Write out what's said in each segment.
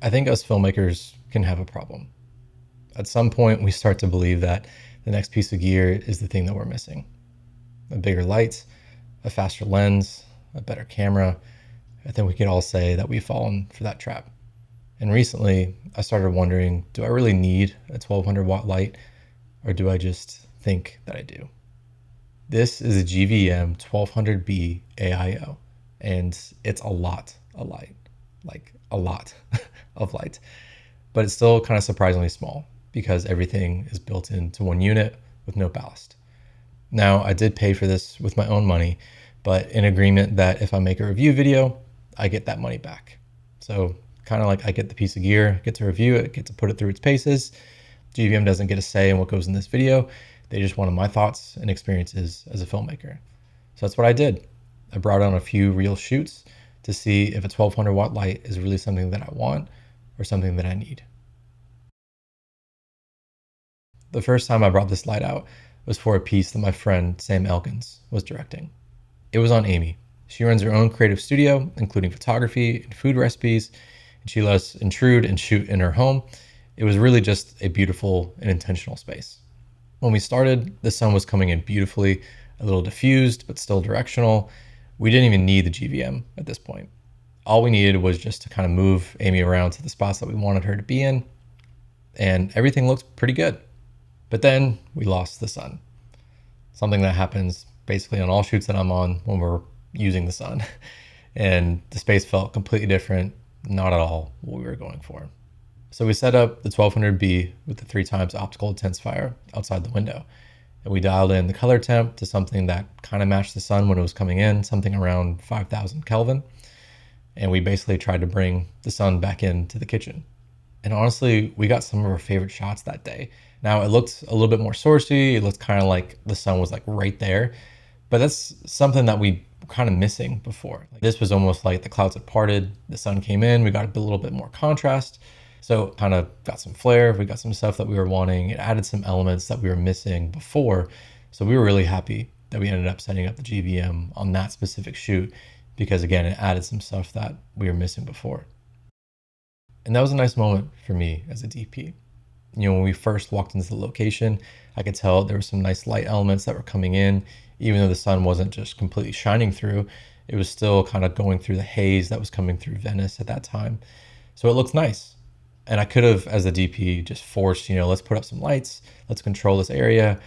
I think us filmmakers can have a problem. At some point, we start to believe that the next piece of gear is the thing that we're missing. A bigger light, a faster lens, a better camera. I think we could all say that we've fallen for that trap. And recently, I started wondering, do I really need a 1200 watt light, or do I just think that I do? This is a GVM 1200B AIO, and it's a lot of light, like a lot of light, but it's still kind of surprisingly small because everything is built into one unit with no ballast. Now, I did pay for this with my own money, but in agreement that if I make a review video, I get that money back. So kind of like I get the piece of gear, get to review it, get to put it through its paces. GVM doesn't get a say in what goes in this video. They just wanted my thoughts and experiences as a filmmaker. So that's what I did. I brought on a few real shoots to see if a 1200 watt light is really something that I want or something that I need. The first time I brought this light out was for a piece that my friend Sam Elkins was directing. It was on Amy. She runs her own creative studio, including photography and food recipes, and she let us intrude and shoot in her home. It was really just a beautiful and intentional space. When we started, the sun was coming in beautifully, a little diffused, but still directional. We didn't even need the GVM at this point. All we needed was just to kind of move Amy around to the spots that we wanted her to be in, and everything looked pretty good. But then we lost the sun. Something that happens basically on all shoots that I'm on when we're using the sun. And the space felt completely different, not at all what we were going for. So we set up the 1200B with the 3x optical intensifier outside the window. And we dialed in the color temp to something that kind of matched the sun when it was coming in, something around 5,000 Kelvin. And we basically tried to bring the sun back into the kitchen. And honestly, we got some of our favorite shots that day. Now, it looked a little bit more sourcey. It looked kind of like the sun was like right there. But that's something that we were kind of missing before. Like, this was almost like the clouds had parted, the sun came in, we got a little bit more contrast. So kind of got some flare, we got some stuff that we were wanting. It added some elements that we were missing before. So we were really happy that we ended up setting up the GVM on that specific shoot because, again, it added some stuff that we were missing before. And that was a nice moment for me as a DP. When we first walked into the location, I could tell there were some nice light elements that were coming in. Even though the sun wasn't just completely shining through, it was still kind of going through the haze that was coming through Venice at that time. So it looked nice. And I could have, as a DP, just forced, let's put up some lights, let's control this area.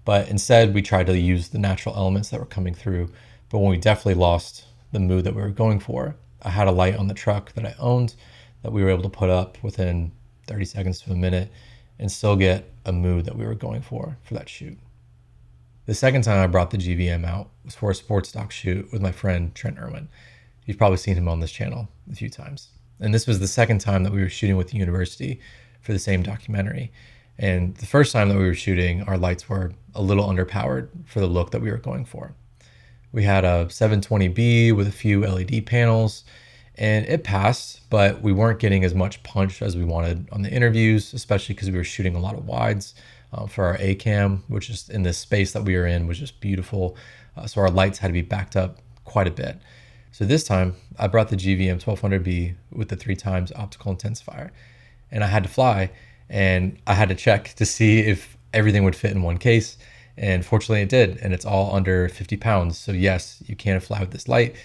But instead, we tried to use the natural elements that were coming through. But when we definitely lost the mood that we were going for, I had a light on the truck that I owned that we were able to put up within 30 seconds to a minute and still get a mood that we were going for that shoot. The second time I brought the GVM out was for a sports doc shoot with my friend Trent Irwin. You've probably seen him on this channel a few times. And this was the second time that we were shooting with the university for the same documentary. And the first time that we were shooting, our lights were a little underpowered for the look that we were going for. We had a 720B with a few LED panels, and it passed, but we weren't getting as much punch as we wanted on the interviews, especially because we were shooting a lot of wides for our A cam, which is in this space that we were in was just beautiful. So our lights had to be backed up quite a bit. So this time I brought the GVM 1200B with the 3x optical intensifier, and I had to fly and I had to check to see if everything would fit in one case. And fortunately it did. And it's all under 50 pounds. So yes, you can fly with this light.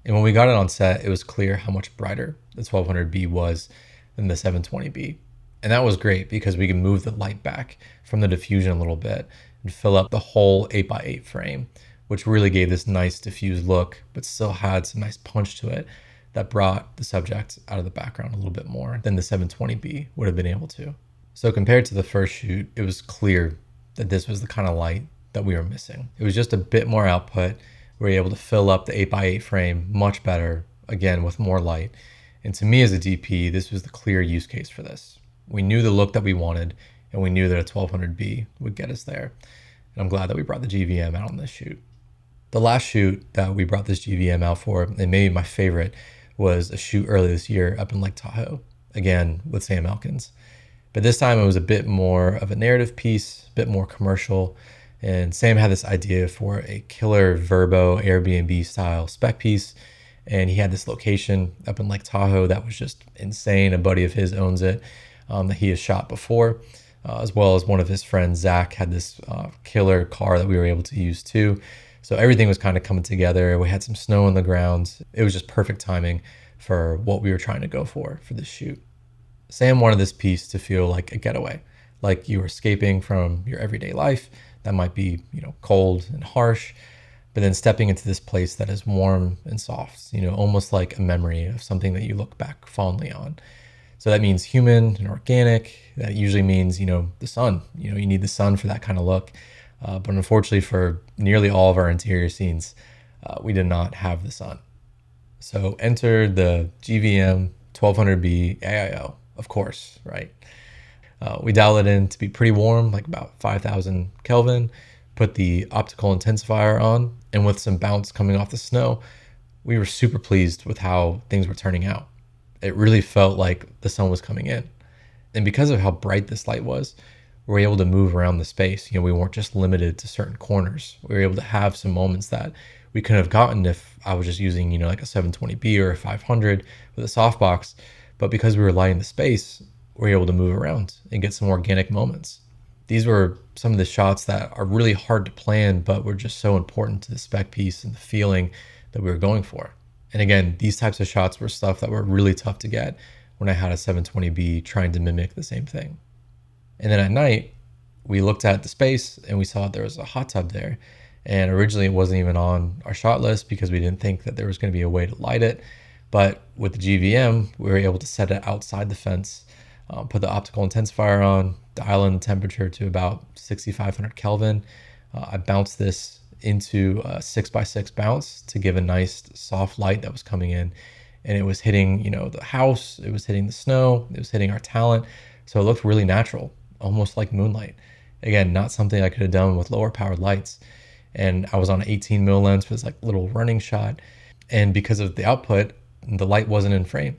And when we got it on set, it was clear how much brighter the 1200B was than the 720B. And that was great because we could move the light back from the diffusion a little bit and fill up the whole 8x8 frame, which really gave this nice diffused look, but still had some nice punch to it that brought the subject out of the background a little bit more than the 720B would have been able to. So compared to the first shoot, it was clear that this was the kind of light that we were missing. It was just a bit more output. We were able to fill up the 8x8 frame much better, again, with more light. And to me as a DP, this was the clear use case for this. We knew the look that we wanted, and we knew that a 1200B would get us there. And I'm glad that we brought the GVM out on this shoot. The last shoot that we brought this GVM out for, and maybe my favorite, was a shoot early this year up in Lake Tahoe, again with Sam Elkins. But this time it was a bit more of a narrative piece, a bit more commercial, and Sam had this idea for a killer Verbo Airbnb style spec piece, And he had this location up in Lake Tahoe that was just insane. A buddy of his owns it, that he has shot before, as well as one of his friends, Zach, had this killer car that we were able to use too. So everything was kind of coming together. We had some snow on the ground. It was just perfect timing for what we were trying to go for this shoot. Sam wanted this piece to feel like a getaway, like you were escaping from your everyday life that might be, cold and harsh, but then stepping into this place that is warm and soft, almost like a memory of something that you look back fondly on. So that means human and organic. That usually means, the sun. You need the sun for that kind of look. But unfortunately, for nearly all of our interior scenes, we did not have the sun. So enter the GVM 1200B AIO, of course, right? We dial it in to be pretty warm, like about 5,000 Kelvin, put the optical intensifier on, and with some bounce coming off the snow, we were super pleased with how things were turning out. It really felt like the sun was coming in. And because of how bright this light was, we were able to move around the space. We weren't just limited to certain corners. We were able to have some moments that we couldn't have gotten if I was just using, like a 720B or a 500 with a softbox. But because we were lighting the space, we were able to move around and get some organic moments. These were some of the shots that are really hard to plan, but were just so important to the spec piece and the feeling that we were going for. And again, these types of shots were stuff that were really tough to get when I had a 720B trying to mimic the same thing. And then at night, we looked at the space and we saw there was a hot tub there. And originally it wasn't even on our shot list because we didn't think that there was going to be a way to light it. But with the GVM, we were able to set it outside the fence, put the optical intensifier on, dial in the temperature to about 6,500 Kelvin. I bounced this into a 6x6 bounce to give a nice soft light that was coming in. And it was hitting, the house, it was hitting the snow, it was hitting our talent. So it looked really natural, almost like moonlight. Again, not something I could have done with lower powered lights. And I was on an 18 mil lens for this like little running shot. And because of the output, the light wasn't in frame.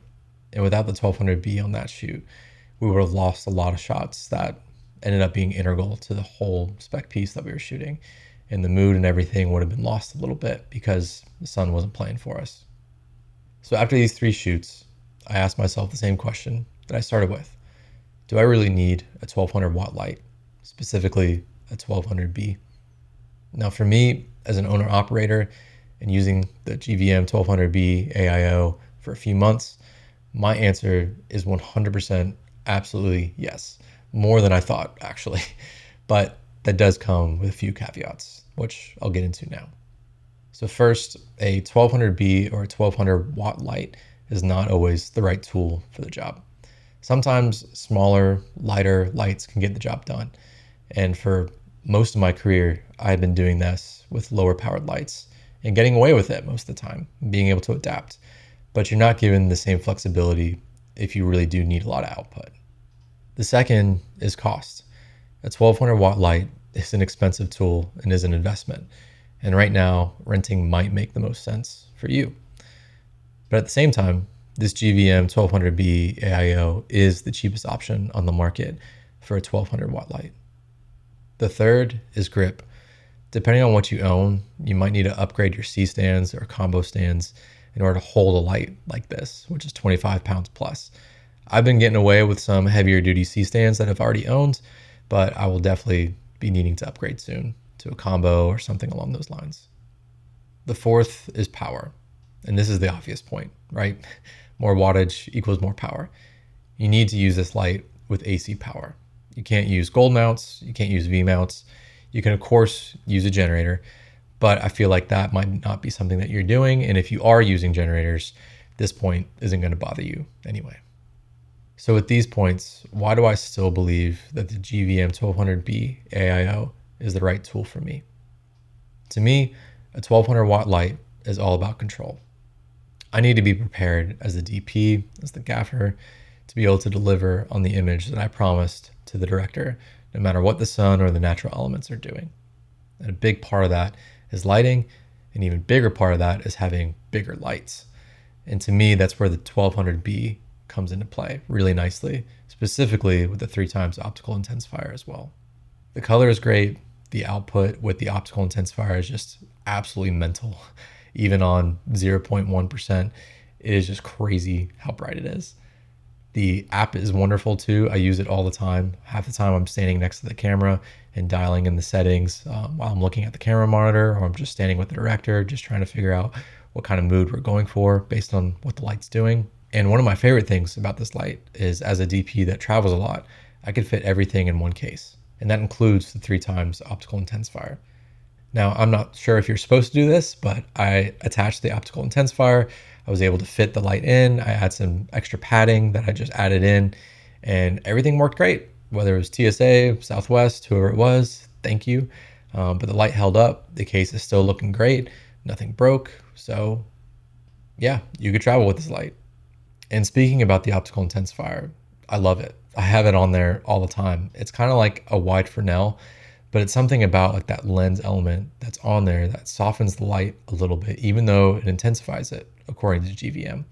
And without the 1200B on that shoot, we would have lost a lot of shots that ended up being integral to the whole spec piece that we were shooting. And the mood and everything would have been lost a little bit because the sun wasn't playing for us. So after these 3 shoots, I asked myself the same question that I started with. Do I really need a 1200 watt light, specifically a 1200B? Now for me, as an owner operator and using the GVM 1200B AIO for a few months, my answer is 100% absolutely yes. More than I thought, actually. But that does come with a few caveats, which I'll get into now. So first, a 1200B or a 1200 watt light is not always the right tool for the job. Sometimes smaller, lighter lights can get the job done. And for most of my career, I've been doing this with lower powered lights and getting away with it most of the time, being able to adapt. But you're not given the same flexibility if you really do need a lot of output. The second is cost. A 1200 watt light is an expensive tool and is an investment. And right now, renting might make the most sense for you. But at the same time, this GVM 1200B AIO is the cheapest option on the market for a 1200 watt light. The third is grip. Depending on what you own, you might need to upgrade your C-stands or combo stands in order to hold a light like this, which is 25 pounds plus. I've been getting away with some heavier duty C-stands that I've already owned, but I will definitely be needing to upgrade soon to a combo or something along those lines. The fourth is power. And this is the obvious point, right? More wattage equals more power. You need to use this light with AC power. You can't use gold mounts. You can't use V mounts. You can, of course, use a generator, but I feel like that might not be something that you're doing. And if you are using generators, this point isn't going to bother you anyway. So with these points, why do I still believe that the GVM 1200B AIO is the right tool for me? To me, a 1200 watt light is all about control. I need to be prepared as the DP, as the gaffer, to be able to deliver on the image that I promised to the director, no matter what the sun or the natural elements are doing. And a big part of that is lighting. An even bigger part of that is having bigger lights. And to me, that's where the 1200B comes into play really nicely, specifically with the 3x optical intensifier as well. The color is great. The output with the optical intensifier is just absolutely mental. even on 0.1%. It is just crazy how bright it is. The app is wonderful too. I use it all the time. Half the time I'm standing next to the camera and dialing in the settings while I'm looking at the camera monitor, or I'm just standing with the director, just trying to figure out what kind of mood we're going for based on what the light's doing. And one of my favorite things about this light is, as a DP that travels a lot, I could fit everything in one case. And that includes the 3x optical intensifier. Now, I'm not sure if you're supposed to do this, but I attached the optical intensifier. I was able to fit the light in. I had some extra padding that I just added in, and everything worked great. Whether it was TSA, Southwest, whoever it was, thank you. But the light held up. The case is still looking great. Nothing broke. So yeah, you could travel with this light. And speaking about the optical intensifier, I love it. I have it on there all the time. It's kind of like a wide Fresnel, but it's something about like that lens element that's on there that softens the light a little bit, even though it intensifies it, according to GVM.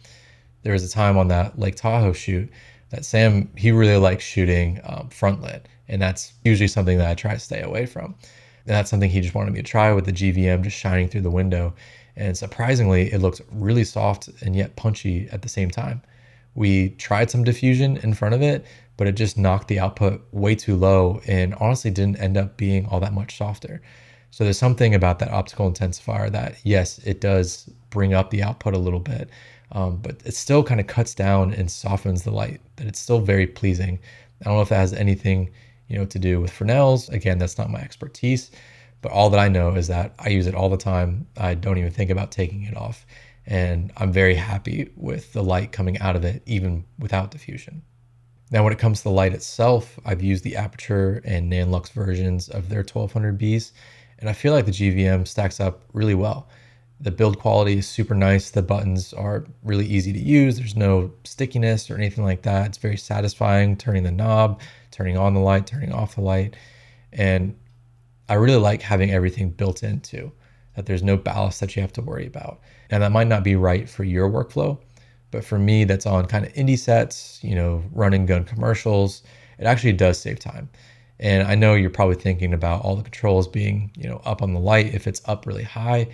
There was a time on that Lake Tahoe shoot that Sam, he really likes shooting front lit, and that's usually something that I try to stay away from. And that's something he just wanted me to try with the GVM just shining through the window. And surprisingly, it looks really soft and yet punchy at the same time. We tried some diffusion in front of it, but it just knocked the output way too low and honestly didn't end up being all that much softer. So there's something about that optical intensifier that, yes, it does bring up the output a little bit, but it still kind of cuts down and softens the light, that it's still very pleasing. I don't know if that has anything, to do with Fresnels. Again, that's not my expertise, but all that I know is that I use it all the time. I don't even think about taking it off. And I'm very happy with the light coming out of it, even without diffusion. Now, when it comes to the light itself, I've used the Aperture and Nanlux versions of their 1200Bs, and I feel like the GVM stacks up really well. The build quality is super nice. The buttons are really easy to use. There's no stickiness or anything like that. It's very satisfying turning the knob, turning on the light, turning off the light. And I really like having everything built in too, that there's no ballast that you have to worry about. And that might not be right for your workflow, but for me, that's on kind of indie sets, run and gun commercials, it actually does save time. And I know you're probably thinking about all the controls being, up on the light if it's up really high.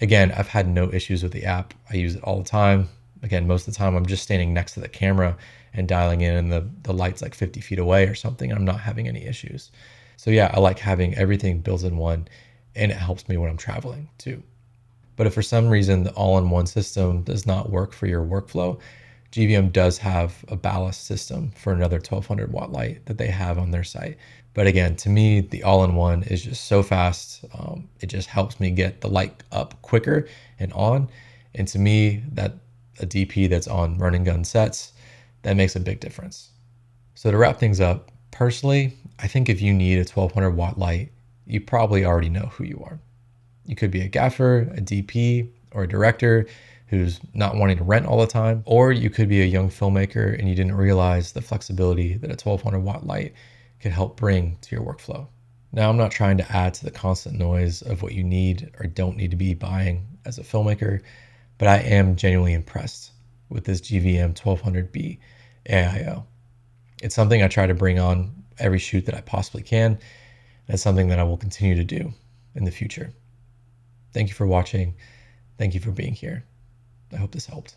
Again, I've had no issues with the app. I use it all the time. Again, most of the time I'm just standing next to the camera and dialing in, and the light's like 50 feet away or something. I'm not having any issues. So yeah, I like having everything built in one, and it helps me when I'm traveling too. But if for some reason the all-in-one system does not work for your workflow, GVM does have a ballast system for another 1200 watt light that they have on their site. But again, to me, the all-in-one is just so fast. It just helps me get the light up quicker and on. And to me, that a DP that's on run and gun sets, that makes a big difference. So to wrap things up, personally, I think if you need a 1200 watt light, you probably already know who you are. You could be a gaffer, a DP, or a director who's not wanting to rent all the time, or you could be a young filmmaker and you didn't realize the flexibility that a 1200 watt light could help bring to your workflow. Now, I'm not trying to add to the constant noise of what you need or don't need to be buying as a filmmaker, but I am genuinely impressed with this GVM 1200B AIO. It's something I try to bring on every shoot that I possibly can, and it's something that I will continue to do in the future. Thank you for watching. Thank you for being here. I hope this helped.